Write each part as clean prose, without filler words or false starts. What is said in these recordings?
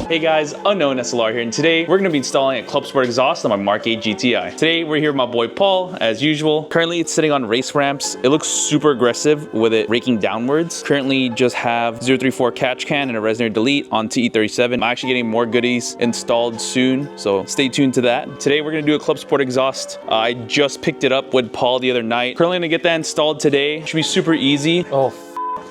Hey guys, Unknown SLR here, and today we're going to be installing a Clubsport exhaust on my Mk8 GTI. Today we're here with my boy Paul, as usual. Currently it's sitting on race ramps. It looks super aggressive with it raking downwards. Currently just have 034 catch can and a resonator delete on TE37. I'm actually getting more goodies installed soon, so stay tuned to that. Today we're going to do a Clubsport exhaust. I just picked it up with Paul the other night. Currently going to get that installed today. Should be super easy.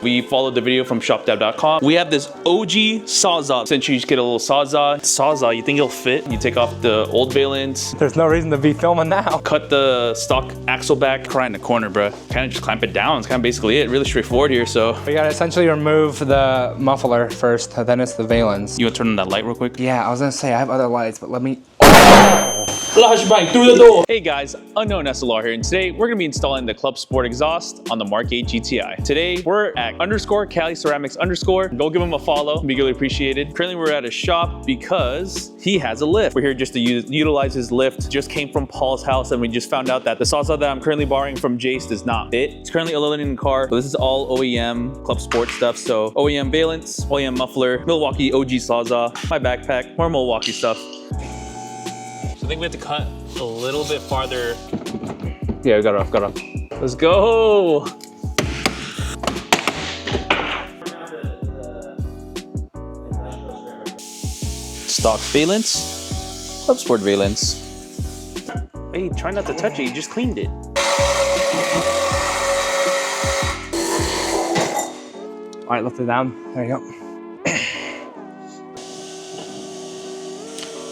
We followed the video from shopdev.com. We have this OG Sawzall. Essentially, you just get a little Sawzall. Sawzall, you think it'll fit? You take off the old valence. There's no reason to be filming now. Cut the stock axle back, right in the corner, bro. Kind of just clamp it down. It's kind of basically it. Really straightforward here, so. We gotta essentially remove the muffler first, then it's the valence. You wanna turn on that light real quick? Yeah, I was gonna say, I have other lights, but let me... Flashbang through the door. Hey guys, Unknown SLR here, and today we're gonna be installing the Clubsport exhaust on the Mk8 GTI. Today we're at _CaliCeramics_. Go give him a follow, be really appreciated. Currently we're at a shop because he has a lift. We're here just to utilize his lift. Just came from Paul's house and we just found out that the Sawzall that I'm currently borrowing from Jace does not fit. It's currently eliminating the car, but this is all OEM Clubsport stuff. So OEM valence, OEM muffler, Milwaukee OG Sawzall, my backpack, more Milwaukee stuff. I think we have to cut a little bit farther. Yeah, got it off, Let's go. Stock valence, Clubsport valence. Hey, try not to touch it, you just cleaned it. All right, lift it down. There you go.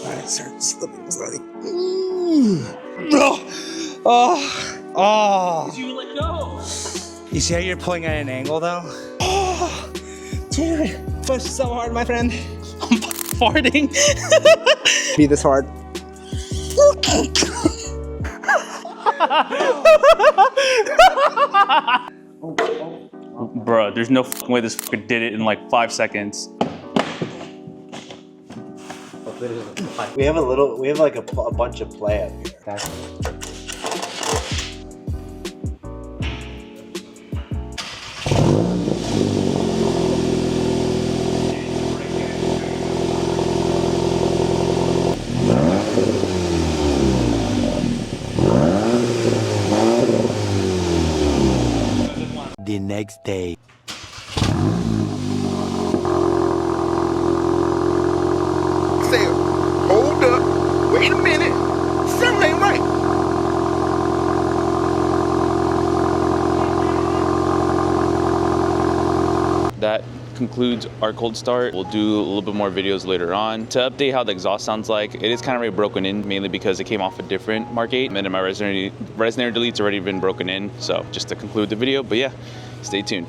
All right, start slipping slowly. Oh. Did you let go? You see how you're pulling at an angle though? Oh, dude, push so hard, my friend. I'm farting. Be this hard. Bruh, there's no fucking way this fucker did it in like 5 seconds. We have like a bunch of play up here. Okay. The next day. Hold up, wait a minute, something ain't right. That concludes our cold start. We'll do a little bit more videos later on to update how the exhaust sounds like. It is kind of already broken in, mainly because it came off a different Mk8, and then my resonator delete's already been broken in. So just to conclude the video, but yeah, stay tuned.